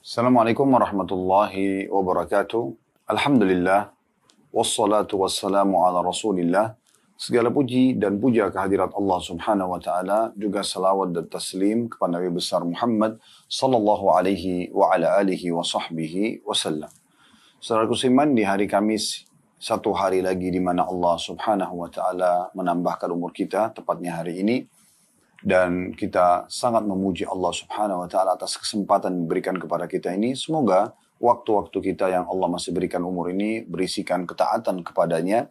Assalamualaikum warahmatullahi wabarakatuh. Alhamdulillah. Wassalatu wassalamu ala rasulillah. Segala puji dan puja kehadirat Allah subhanahu wa ta'ala. Juga salawat dan taslim kepada Nabi besar Muhammad sallallahu alaihi wa ala alihi wa sahbihi wasallam. Saudaraku seiman, di hari Kamis, satu hari lagi di mana Allah subhanahu wa ta'ala menambahkan umur kita, tepatnya hari ini. Dan kita sangat memuji Allah subhanahu wa ta'ala atas kesempatan yang diberikan kepada kita ini. Semoga waktu-waktu kita yang Allah masih berikan umur ini berisikan ketaatan kepadanya.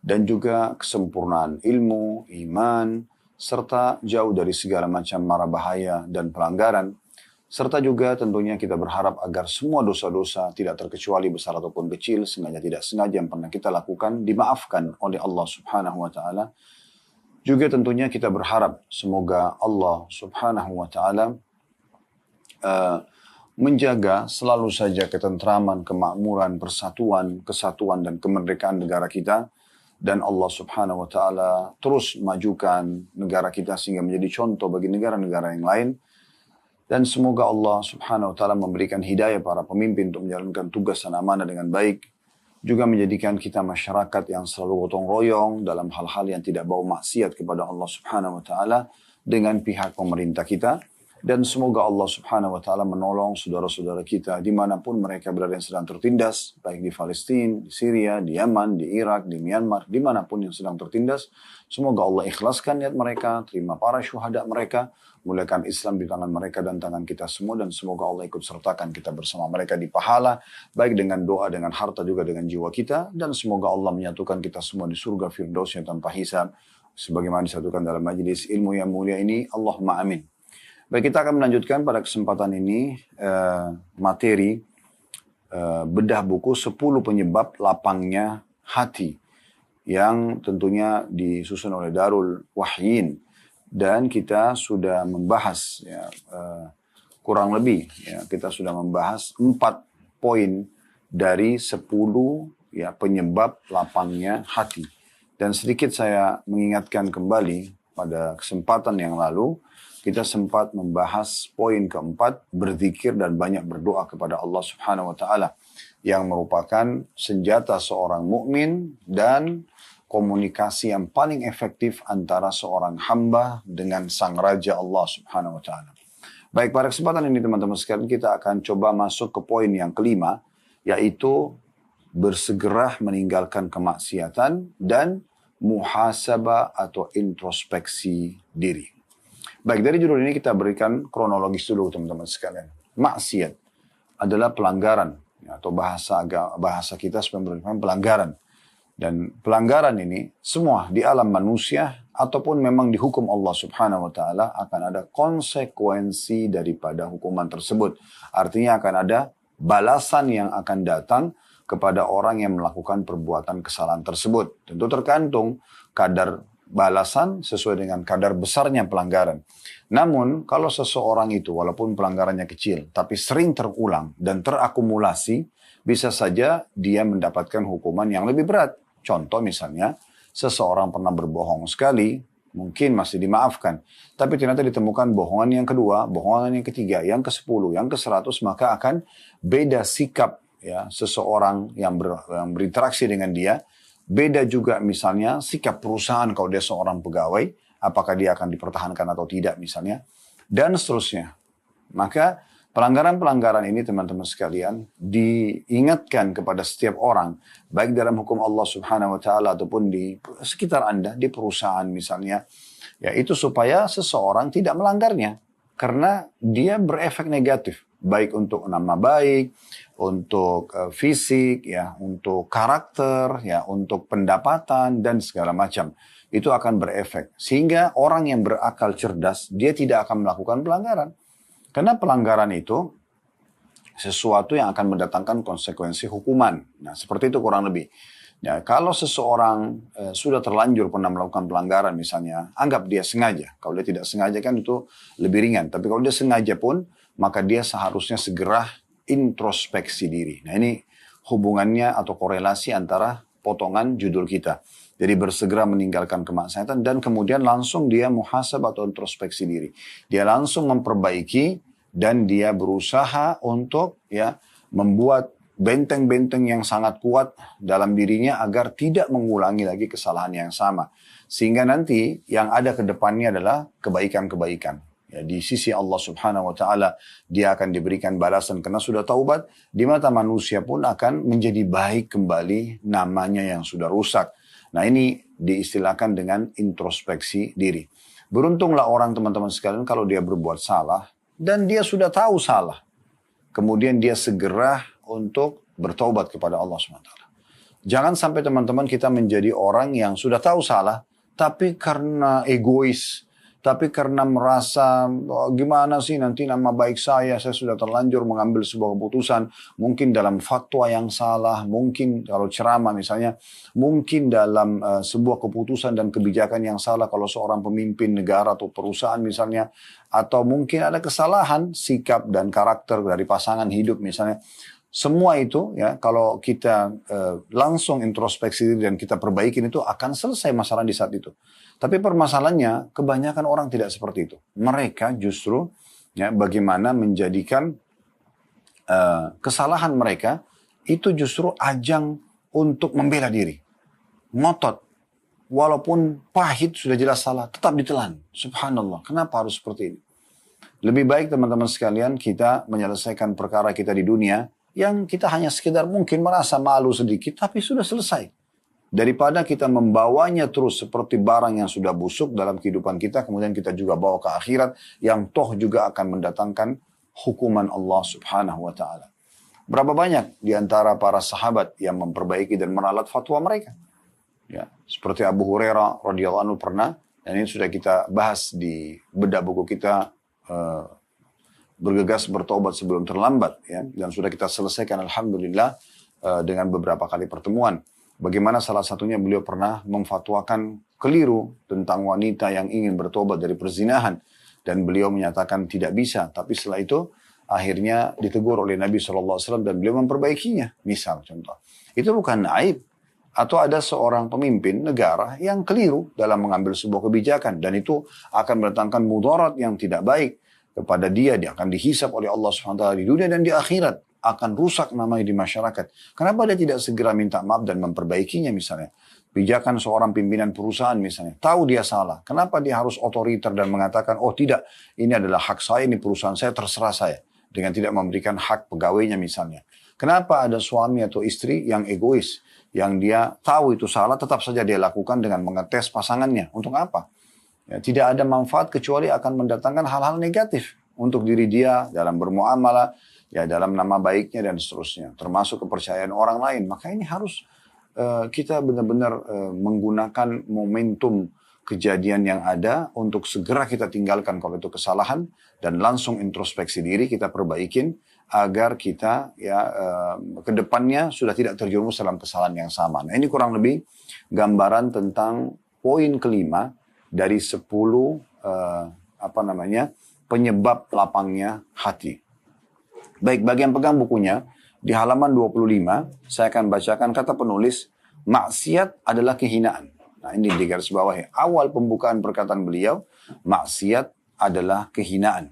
Dan juga kesempurnaan ilmu, iman, serta jauh dari segala macam mara bahaya dan pelanggaran. Serta juga tentunya kita berharap agar semua dosa-dosa tidak terkecuali besar ataupun kecil, sengaja tidak sengaja yang pernah kita lakukan, dimaafkan oleh Allah subhanahu wa ta'ala. Juga tentunya kita berharap semoga Allah subhanahu wa ta'ala menjaga selalu saja ketentraman, kemakmuran, persatuan, kesatuan dan kemerdekaan negara kita. Dan Allah subhanahu wa ta'ala terus majukan negara kita sehingga menjadi contoh bagi negara-negara yang lain. Dan semoga Allah subhanahu wa ta'ala memberikan hidayah para pemimpin untuk menjalankan tugas dan amanah dengan baik. Juga menjadikan kita masyarakat yang selalu gotong royong dalam hal-hal yang tidak bau maksiat kepada Allah subhanahu wa ta'ala dengan pihak pemerintah kita. Dan semoga Allah subhanahu wa ta'ala menolong saudara-saudara kita dimanapun mereka berada yang sedang tertindas, baik di Palestina, di Syria, di Yaman, di Irak, di Myanmar, dimanapun yang sedang tertindas. Semoga Allah ikhlaskan niat mereka, terima para syuhada mereka, muliakan Islam di tangan mereka dan tangan kita semua, dan semoga Allah ikut sertakan kita bersama mereka di pahala, baik dengan doa, dengan harta, juga dengan jiwa kita, dan semoga Allah menyatukan kita semua di surga Firdausnya tanpa hisab, sebagaimana disatukan dalam majlis ilmu yang mulia ini. Allahumma amin. Baik, kita akan melanjutkan pada kesempatan ini materi bedah buku 10 penyebab lapangnya hati, yang tentunya disusun oleh Darul Wahyin. Dan kita sudah membahas kurang lebih kita sudah membahas 4 poin dari 10 penyebab lapangnya hati. Dan sedikit saya mengingatkan kembali pada kesempatan yang lalu kita sempat membahas poin keempat, berzikir dan banyak berdoa kepada Allah subhanahu wa ta'ala, yang merupakan senjata seorang mukmin dan komunikasi yang paling efektif antara seorang hamba dengan sang raja Allah subhanahu wa ta'ala. Baik, pada kesempatan ini teman-teman sekalian kita akan coba masuk ke poin yang kelima, yaitu bersegera meninggalkan kemaksiatan dan muhasabah atau introspeksi diri. Baik, dari judul ini kita berikan kronologis dulu teman-teman sekalian. Maksiat adalah pelanggaran, atau bahasa kita sebenarnya pelanggaran. Dan pelanggaran ini semua di alam manusia ataupun memang dihukum Allah subhanahu wa ta'ala akan ada konsekuensi daripada hukuman tersebut. Artinya akan ada balasan yang akan datang kepada orang yang melakukan perbuatan kesalahan tersebut. Tentu tergantung kadar balasan sesuai dengan kadar besarnya pelanggaran. Namun kalau seseorang itu walaupun pelanggarannya kecil tapi sering terulang dan terakumulasi, bisa saja dia mendapatkan hukuman yang lebih berat. Contoh misalnya, seseorang pernah berbohong sekali, mungkin masih dimaafkan. Tapi ternyata ditemukan bohongan yang kedua, bohongan yang ketiga, yang ke-10, yang ke-100, maka akan beda sikap seseorang yang berinteraksi dengan dia. Beda juga misalnya sikap perusahaan kalau dia seorang pegawai, apakah dia akan dipertahankan atau tidak misalnya, dan seterusnya. Maka pelanggaran-pelanggaran ini teman-teman sekalian diingatkan kepada setiap orang, baik dalam hukum Allah subhanahu wa ta'ala ataupun di sekitar Anda, di perusahaan misalnya, itu supaya seseorang tidak melanggarnya, karena dia berefek negatif, baik untuk nama baik, untuk fisik, untuk karakter, untuk pendapatan dan segala macam. Itu akan berefek. Sehingga orang yang berakal cerdas, dia tidak akan melakukan pelanggaran. Karena pelanggaran itu sesuatu yang akan mendatangkan konsekuensi hukuman. Nah, seperti itu kurang lebih. Ya, kalau seseorang sudah terlanjur pernah melakukan pelanggaran misalnya, anggap dia sengaja. Kalau dia tidak sengaja kan itu lebih ringan. Tapi kalau dia sengaja pun, maka dia seharusnya segera introspeksi diri. Nah, ini hubungannya atau korelasi antara potongan judul kita. Jadi bersegera meninggalkan kemaksiatan dan kemudian langsung dia muhasabah atau introspeksi diri. Dia langsung memperbaiki dan dia berusaha untuk membuat benteng-benteng yang sangat kuat dalam dirinya agar tidak mengulangi lagi kesalahan yang sama. Sehingga nanti yang ada ke depannya adalah kebaikan-kebaikan. Ya, di sisi Allah Subhanahu wa Ta'ala dia akan diberikan balasan karena sudah taubat. Di mata manusia pun akan menjadi baik kembali namanya yang sudah rusak. Nah, ini diistilahkan dengan introspeksi diri. Beruntunglah orang, teman-teman sekalian, kalau dia berbuat salah dan dia sudah tahu salah, kemudian dia segera untuk bertaubat kepada Allah Subhanahu wa Ta'ala. Jangan sampai teman-teman kita menjadi orang yang sudah tahu salah, tapi karena egois, tapi karena merasa gimana sih nanti nama baik saya sudah terlanjur mengambil sebuah keputusan, mungkin dalam fatwa yang salah, mungkin kalau ceramah misalnya, mungkin dalam sebuah keputusan dan kebijakan yang salah kalau seorang pemimpin negara atau perusahaan misalnya, atau mungkin ada kesalahan sikap dan karakter dari pasangan hidup misalnya. Semua itu ya kalau kita langsung introspeksi diri dan kita perbaikin itu akan selesai masalah di saat itu. Tapi permasalahannya kebanyakan orang tidak seperti itu. Mereka justru bagaimana menjadikan kesalahan mereka itu justru ajang untuk membela diri. Ngotot. Walaupun pahit sudah jelas salah, tetap ditelan. Subhanallah. Kenapa harus seperti ini? Lebih baik teman-teman sekalian kita menyelesaikan perkara kita di dunia yang kita hanya sekedar mungkin merasa malu sedikit, tapi sudah selesai. Daripada kita membawanya terus seperti barang yang sudah busuk dalam kehidupan kita, kemudian kita juga bawa ke akhirat, yang toh juga akan mendatangkan hukuman Allah Subhanahu wa Ta'ala. Berapa banyak di antara para sahabat yang memperbaiki dan meralat fatwa mereka? Ya, seperti Abu Hurairah radhiyallahu anhu pernah, dan ini sudah kita bahas di bedah buku kita, bergegas bertobat sebelum terlambat, ya, dan sudah kita selesaikan alhamdulillah dengan beberapa kali pertemuan. Bagaimana salah satunya beliau pernah memfatwakan keliru tentang wanita yang ingin bertobat dari perzinahan, dan beliau menyatakan tidak bisa. Tapi setelah itu akhirnya ditegur oleh Nabi SAW dan beliau memperbaikinya. Misal contoh, itu bukan aib. Atau ada seorang pemimpin negara yang keliru dalam mengambil sebuah kebijakan, dan itu akan mendatangkan mudarat yang tidak baik kepada dia akan dihisap oleh Allah SWT di dunia dan di akhirat, akan rusak namanya di masyarakat. Kenapa dia tidak segera minta maaf dan memperbaikinya misalnya? Pijakan seorang pimpinan perusahaan misalnya, tahu dia salah, kenapa dia harus otoriter dan mengatakan, oh tidak, ini adalah hak saya, ini perusahaan saya, terserah saya, dengan tidak memberikan hak pegawainya misalnya. Kenapa ada suami atau istri yang egois, yang dia tahu itu salah, tetap saja dia lakukan dengan mengetes pasangannya? Untuk apa? Ya, tidak ada manfaat kecuali akan mendatangkan hal-hal negatif untuk diri dia dalam bermuamalah, ya dalam nama baiknya dan seterusnya, termasuk kepercayaan orang lain. Maka ini harus kita benar-benar menggunakan momentum kejadian yang ada untuk segera kita tinggalkan kalau itu kesalahan, dan langsung introspeksi diri, kita perbaikin agar kita ke depannya sudah tidak terjerumus dalam kesalahan yang sama. Nah, ini kurang lebih gambaran tentang poin kelima dari 10 penyebab lapangnya hati. Baik, bagi yang pegang bukunya, di halaman 25, saya akan bacakan kata penulis, maksiat adalah kehinaan. Nah, ini di garis bawah ya. Awal pembukaan perkataan beliau, maksiat adalah kehinaan.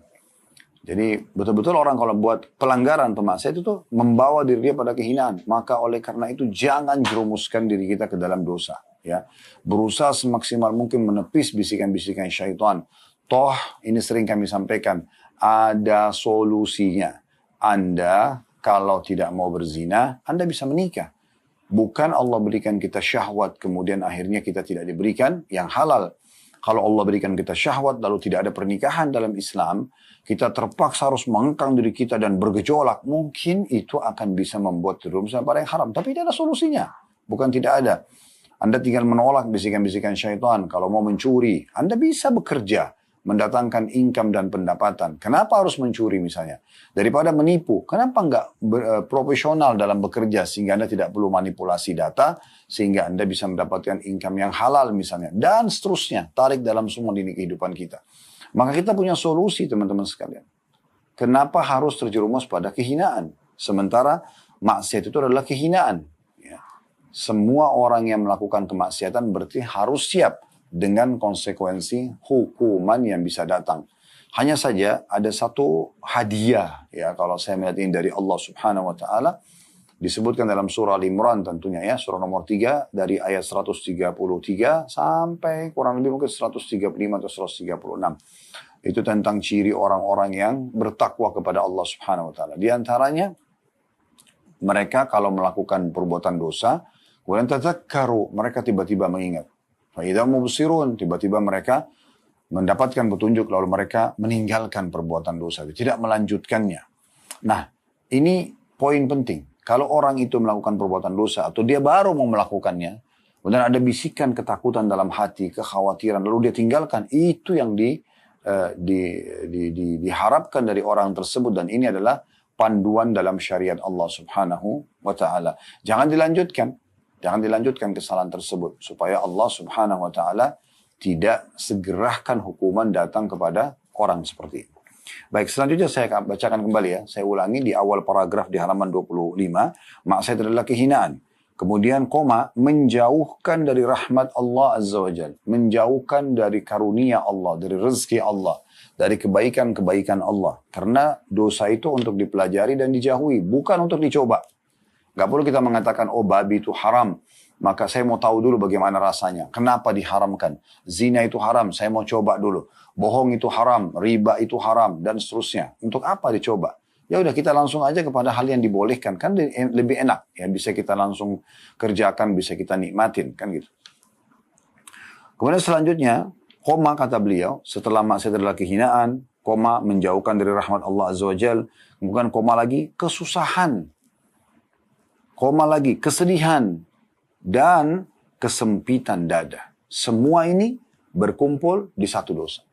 Jadi betul-betul orang kalau buat pelanggaran, pemaksiat itu tuh membawa diri dia pada kehinaan. Maka oleh karena itu jangan jerumuskan diri kita ke dalam dosa. Ya, berusaha semaksimal mungkin menepis bisikan-bisikan syaitan. Toh ini sering kami sampaikan, ada solusinya. Anda kalau tidak mau berzina, Anda bisa menikah. Bukan Allah berikan kita syahwat, kemudian akhirnya kita tidak diberikan yang halal. Kalau Allah berikan kita syahwat, lalu tidak ada pernikahan dalam Islam, kita terpaksa harus mengekang diri kita dan bergejolak. Mungkin itu akan bisa membuat terjerumus pada yang haram. Tapi tidak ada solusinya. Bukan tidak ada. Anda tinggal menolak bisikan-bisikan syaitan. Kalau mau mencuri, Anda bisa bekerja, mendatangkan income dan pendapatan. Kenapa harus mencuri misalnya? Daripada menipu, kenapa enggak profesional dalam bekerja sehingga Anda tidak perlu manipulasi data, sehingga Anda bisa mendapatkan income yang halal misalnya. Dan seterusnya, tarik dalam semua lini kehidupan kita. Maka kita punya solusi teman-teman sekalian. Kenapa harus terjerumus pada kehinaan? Sementara maksiat itu adalah kehinaan. Ya. Semua orang yang melakukan kemaksiatan berarti harus siap dengan konsekuensi hukuman yang bisa datang. Hanya saja ada satu hadiah, ya kalau saya melihat ini dari Allah Subhanahu wa Ta'ala, disebutkan dalam surah Al-Imran tentunya ya, surah nomor 3 dari ayat 133 sampai kurang lebih mungkin 135 atau 136. Itu tentang ciri orang-orang yang bertakwa kepada Allah Subhanahu wa Ta'ala. Di antaranya mereka kalau melakukan perbuatan dosa, kemudian tadzakkaru, mereka tiba-tiba mengingat. Fa idza mubsirun, tiba-tiba mereka mendapatkan petunjuk lalu mereka meninggalkan perbuatan dosa, tidak melanjutkannya. Nah, ini poin penting. Kalau orang itu melakukan perbuatan dosa atau dia baru mau melakukannya, kemudian ada bisikan ketakutan dalam hati, kekhawatiran, lalu dia tinggalkan, itu yang diharapkan dari orang tersebut, dan ini adalah panduan dalam syariat Allah Subhanahu wa Ta'ala. Jangan dilanjutkan kesalahan tersebut supaya Allah Subhanahu wa Ta'ala tidak segerakan hukuman datang kepada orang seperti itu. Baik, selanjutnya saya bacakan kembali ya. Saya ulangi di awal paragraf di halaman 25. Maksiat adalah kehinaan. Kemudian koma, menjauhkan dari rahmat Allah Azza wa Jal. Menjauhkan dari karunia Allah, dari rezeki Allah, dari kebaikan-kebaikan Allah. Karena dosa itu untuk dipelajari dan dijauhi, bukan untuk dicoba. Gak perlu kita mengatakan, oh babi itu haram, maka saya mau tahu dulu bagaimana rasanya. Kenapa diharamkan? Zina itu haram, saya mau coba dulu. Bohong itu haram, riba itu haram, dan seterusnya. Untuk apa dicoba? Ya udah kita langsung aja kepada hal yang dibolehkan. Kan lebih enak. Ya bisa kita langsung kerjakan, bisa kita nikmatin. Kan gitu. Kemudian selanjutnya, koma kata beliau, setelah maksiat adalah kehinaan, koma menjauhkan dari rahmat Allah Azza wa Jal, bukan koma lagi, kesusahan. Koma lagi, kesedihan. Dan kesempitan dada. Semua ini berkumpul di satu dosa.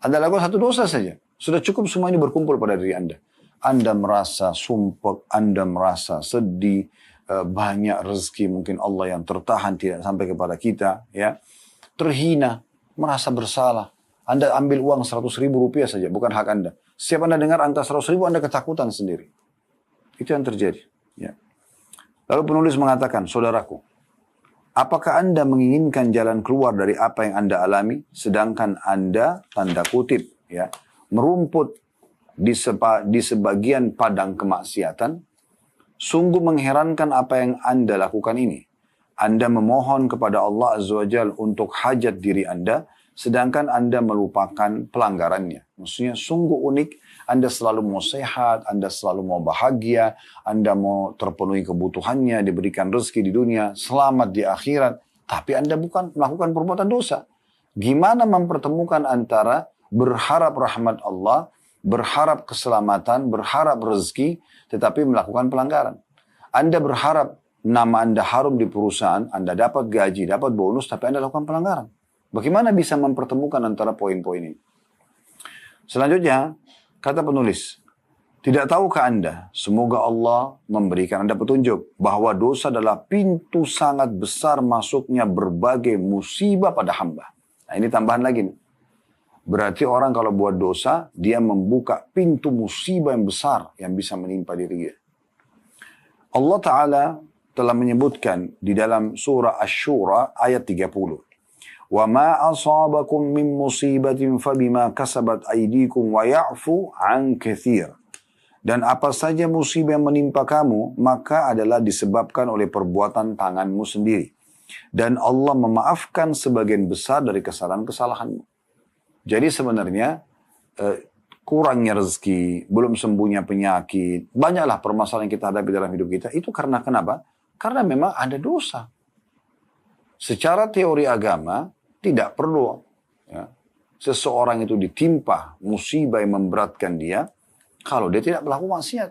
Anda lakukan satu dosa saja. Sudah cukup semua ini berkumpul pada diri Anda. Anda merasa sumpek, Anda merasa sedih, banyak rezeki mungkin Allah yang tertahan tidak sampai kepada kita. Ya, terhina, merasa bersalah. Anda ambil uang 100.000 rupiah saja, bukan hak Anda. Setiap Anda dengar angka 100.000, Anda ketakutan sendiri. Itu yang terjadi. Ya. Lalu penulis mengatakan, saudaraku, apakah Anda menginginkan jalan keluar dari apa yang Anda alami, sedangkan Anda, tanda kutip, ya, merumput di sebagian padang kemaksiatan? Sungguh mengherankan apa yang Anda lakukan ini. Anda memohon kepada Allah Azza wa Jal untuk hajat diri Anda, sedangkan Anda melupakan pelanggarannya. Maksudnya sungguh unik. Anda selalu mau sehat, Anda selalu mau bahagia, Anda mau terpenuhi kebutuhannya, diberikan rezeki di dunia, selamat di akhirat. Tapi Anda bukan melakukan perbuatan dosa. Gimana mempertemukan antara berharap rahmat Allah, berharap keselamatan, berharap rezeki, tetapi melakukan pelanggaran. Anda berharap nama Anda harum di perusahaan, Anda dapat gaji, dapat bonus, tapi Anda lakukan pelanggaran. Bagaimana bisa mempertemukan antara poin-poin ini? Selanjutnya, kata penulis, tidak tahukah Anda, semoga Allah memberikan Anda petunjuk, bahwa dosa adalah pintu sangat besar masuknya berbagai musibah pada hamba. Nah ini tambahan lagi nih. Berarti orang kalau buat dosa, dia membuka pintu musibah yang besar yang bisa menimpa diri dia. Allah Ta'ala telah menyebutkan di dalam surah Asy-Syura ayat 30. وَمَا أَصَابَكُم مِّن مُّصِيبَةٍ فَبِمَا كَسَبَتْ أَيْدِيكُمْ وَيَعْفُو عَنْ كَثِيرٍ. Dan apa saja musibah yang menimpa kamu, maka adalah disebabkan oleh perbuatan tanganmu sendiri. Dan Allah memaafkan sebagian besar dari kesalahan-kesalahanmu. Jadi sebenarnya kurangnya rezeki, belum sembuhnya penyakit, banyaklah permasalahan yang kita hadapi dalam hidup kita. Itu karena kenapa? Karena memang ada dosa. Secara teori agama, tidak perlu ya, seseorang itu ditimpa musibah yang memberatkan dia, kalau dia tidak melakukan maksiat.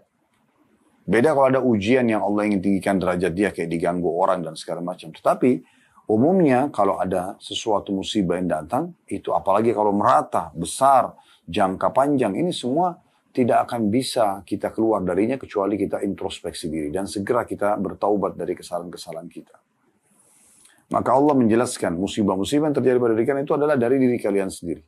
Beda kalau ada ujian yang Allah ingin tinggikan derajat dia, kayak diganggu orang dan segala macam. Tetapi, umumnya kalau ada sesuatu musibah yang datang, itu apalagi kalau merata, besar, jangka panjang, ini semua tidak akan bisa kita keluar darinya kecuali kita introspeksi diri dan segera kita bertaubat dari kesalahan-kesalahan kita. Maka Allah menjelaskan musibah-musibah yang terjadi pada diri kalian itu adalah dari diri kalian sendiri.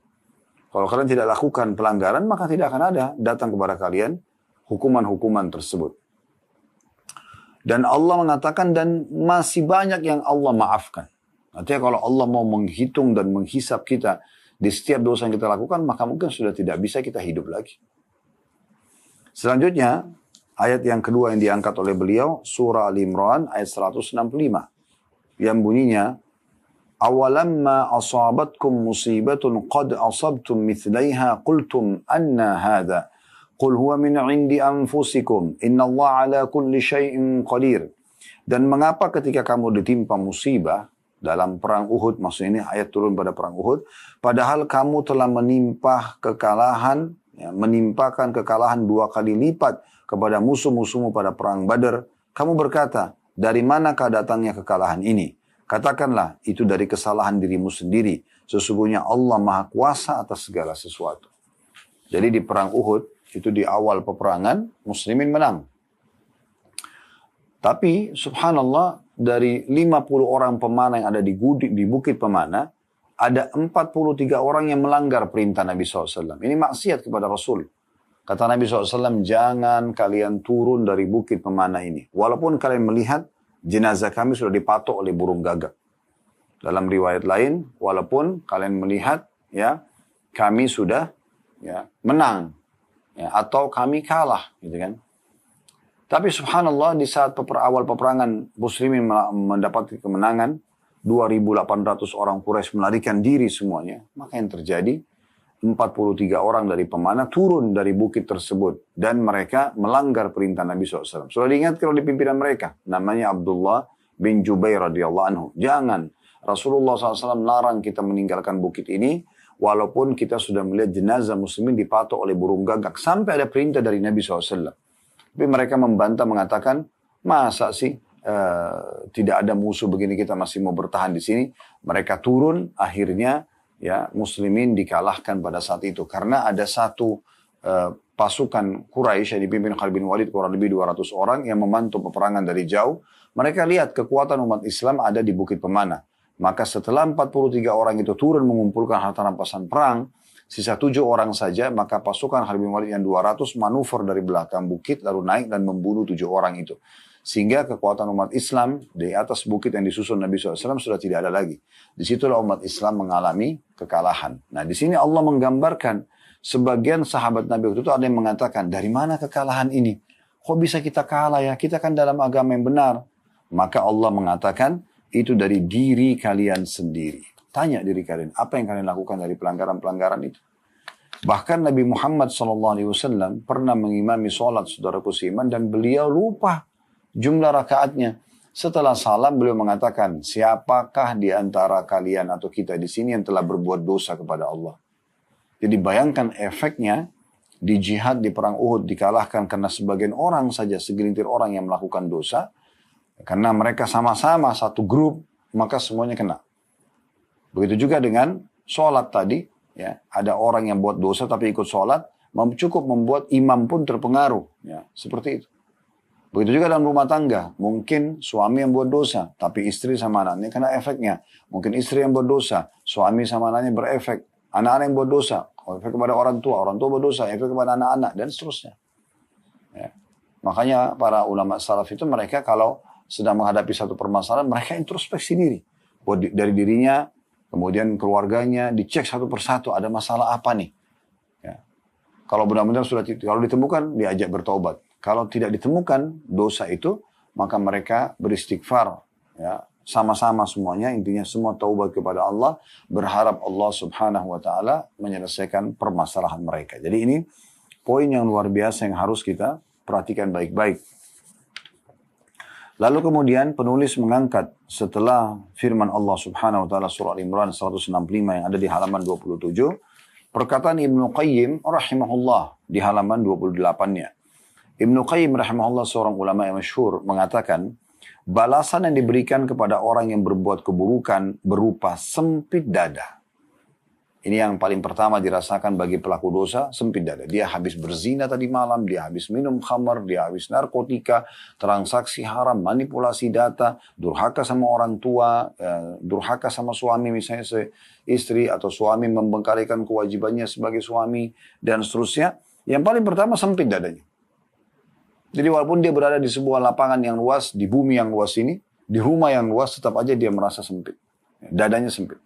Kalau kalian tidak lakukan pelanggaran, maka tidak akan ada datang kepada kalian hukuman-hukuman tersebut. Dan Allah mengatakan, dan masih banyak yang Allah maafkan. Artinya kalau Allah mau menghitung dan menghisap kita di setiap dosa yang kita lakukan, maka mungkin sudah tidak bisa kita hidup lagi. Selanjutnya, ayat yang kedua yang diangkat oleh beliau, surah Al-Imran ayat 165. Yang bunyinya, awalamma asabatkum musibatun qad asabtum mithlaiha qultum anna hadha. Qul huwa min indi anfusikum. Inna Allah ala kulli syai'in qadir. Dan mengapa ketika kamu ditimpa musibah dalam perang Uhud, maksudnya ini ayat turun pada perang Uhud, padahal kamu telah menimpakan kekalahan 2 kali lipat kepada musuh-musuhmu pada perang Badar, kamu berkata, dari manakah datangnya kekalahan ini? Katakanlah, itu dari kesalahan dirimu sendiri. Sesungguhnya Allah Maha Kuasa atas segala sesuatu. Jadi di perang Uhud, itu di awal peperangan, muslimin menang. Tapi subhanallah, dari 50 orang pemanah yang ada di Bukit Pemanah, ada 43 orang yang melanggar perintah Nabi SAW. Ini maksiat kepada Rasul. Kata Nabi SAW, jangan kalian turun dari Bukit Pemanah ini. Walaupun kalian melihat jenazah kami sudah dipatok oleh burung gagak. Dalam riwayat lain, walaupun kalian melihat ya kami sudah ya menang ya, atau kami kalah, gitu kan. Tapi subhanallah, di saat awal peperangan muslimin mendapatkan kemenangan, 2.800 orang Quraisy melarikan diri semuanya. Maka yang terjadi, 43 orang dari pemanah turun dari bukit tersebut. Dan mereka melanggar perintah Nabi SAW. Sudah diingatkan oleh pimpinan mereka. Namanya Abdullah bin Jubair radhiyallahu anhu. Jangan. Rasulullah SAW larang kita meninggalkan bukit ini. Walaupun kita sudah melihat jenazah muslimin dipatok oleh burung gagak. Sampai ada perintah dari Nabi SAW. Tapi mereka membantah, mengatakan, masa sih tidak ada musuh begini kita masih mau bertahan di sini. Mereka turun, akhirnya ya muslimin dikalahkan pada saat itu. Karena ada satu pasukan Quraisy yang dipimpin Khalid bin Walid, kurang lebih 200 orang yang memantau peperangan dari jauh. Mereka lihat kekuatan umat Islam ada di Bukit Pemanah. Maka setelah 43 orang itu turun mengumpulkan harta rampasan perang, sisa 7 orang saja, maka pasukan Khalid bin Walid yang 200 manuver dari belakang bukit, lalu naik dan membunuh 7 orang itu. Sehingga kekuatan umat Islam di atas bukit yang disusun Nabi SAW sudah tidak ada lagi. Disitulah umat Islam mengalami kekalahan. Nah, di sini Allah menggambarkan sebagian sahabat Nabi waktu itu ada yang mengatakan, dari mana kekalahan ini? Kok bisa kita kalah ya? Kita kan dalam agama yang benar. Maka Allah mengatakan, itu dari diri kalian sendiri. Tanya diri kalian, apa yang kalian lakukan dari pelanggaran-pelanggaran itu? Bahkan Nabi Muhammad SAW pernah mengimami sholat saudaraku seiman dan beliau lupa jumlah rakaatnya. Setelah salam beliau mengatakan, siapakah di antara kalian atau kita di sini yang telah berbuat dosa kepada Allah? Jadi bayangkan efeknya di jihad di perang Uhud dikalahkan karena sebagian orang saja, segelintir orang yang melakukan dosa. Karena mereka sama-sama satu grup, maka semuanya kena. Begitu juga dengan sholat tadi, ya, ada orang yang buat dosa tapi ikut sholat, cukup membuat imam pun terpengaruh, ya, seperti itu. Begitu juga dalam rumah tangga, mungkin suami yang buat dosa, tapi istri sama anaknya kena efeknya. Mungkin istri yang buat dosa, suami sama anaknya berefek. Anak-anak yang buat dosa, efek kepada orang tua buat dosa, efek kepada anak-anak, dan seterusnya. Ya. Makanya para ulama salaf itu mereka kalau sedang menghadapi satu permasalahan, mereka introspeksi diri. Dari dirinya, kemudian keluarganya, dicek satu persatu, ada masalah apa nih. Ya. Kalau benar-benar kalau ditemukan, diajak bertobat. Kalau tidak ditemukan dosa itu, maka mereka beristighfar. Ya. Sama-sama semuanya, intinya semua taubat kepada Allah, berharap Allah subhanahu wa ta'ala menyelesaikan permasalahan mereka. Jadi ini poin yang luar biasa yang harus kita perhatikan baik-baik. Lalu kemudian penulis mengangkat setelah firman Allah subhanahu wa ta'ala surah Al-Imran 165 yang ada di halaman 27, perkataan Ibnu Qayyim rahimahullah di halaman 28-nya. Ibnu Qayyim rahimahullah seorang ulama yang masyhur mengatakan, balasan yang diberikan kepada orang yang berbuat keburukan berupa sempit dada. Ini yang paling pertama dirasakan bagi pelaku dosa, sempit dada. Dia habis berzina tadi malam, dia habis minum khamar, dia habis narkotika, transaksi haram, manipulasi data, durhaka sama orang tua, durhaka sama suami misalnya istri, atau suami membengkalikan kewajibannya sebagai suami, dan seterusnya. Yang paling pertama sempit dadanya. Jadi walaupun dia berada di sebuah lapangan yang luas, di bumi yang luas ini, di rumah yang luas, tetap aja dia merasa sempit. Dadanya sempit.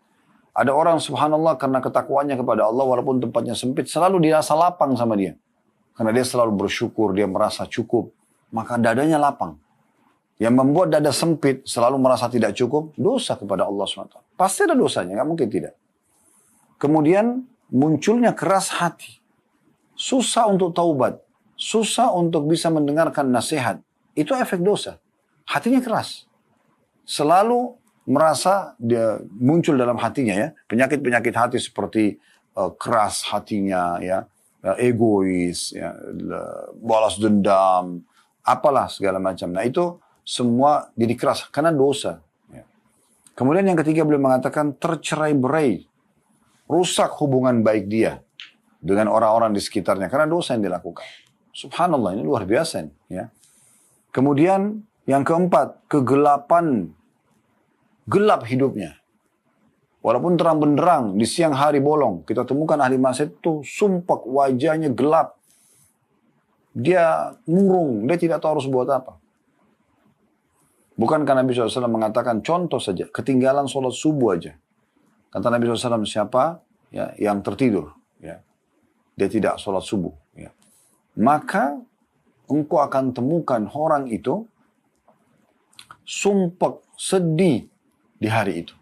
Ada orang subhanallah karena ketakwaannya kepada Allah walaupun tempatnya sempit selalu dirasa lapang sama dia. Karena dia selalu bersyukur, dia merasa cukup. Maka dadanya lapang. Yang membuat dada sempit selalu merasa tidak cukup, dosa kepada Allah SWT. Pasti ada dosanya, nggak mungkin tidak. Kemudian munculnya keras hati. Susah untuk taubat. Susah untuk bisa mendengarkan nasihat. Itu efek dosa. Hatinya keras. Selalu merasa dia muncul dalam hatinya ya. Penyakit-penyakit hati seperti keras hatinya ya. Egois, ya, balas dendam, apalah segala macam. Nah itu semua jadi keras karena dosa. Ya. Kemudian yang ketiga beliau mengatakan tercerai-berai. Rusak hubungan baik dia dengan orang-orang di sekitarnya karena dosa yang dilakukan. Subhanallah, ini luar biasa nih, ya. Kemudian yang keempat, kegelapan, gelap hidupnya. Walaupun terang benderang di siang hari bolong, kita temukan ahli maksiat itu sumpah wajahnya gelap. Dia murung, dia tidak tahu harus buat apa. Bukankah Nabi SAW mengatakan contoh saja, ketinggalan sholat subuh aja. Kata Nabi SAW, siapa ya, yang tertidur, ya, dia tidak sholat subuh. Ya. Maka engkau akan temukan orang itu sumpah sedih di hari itu.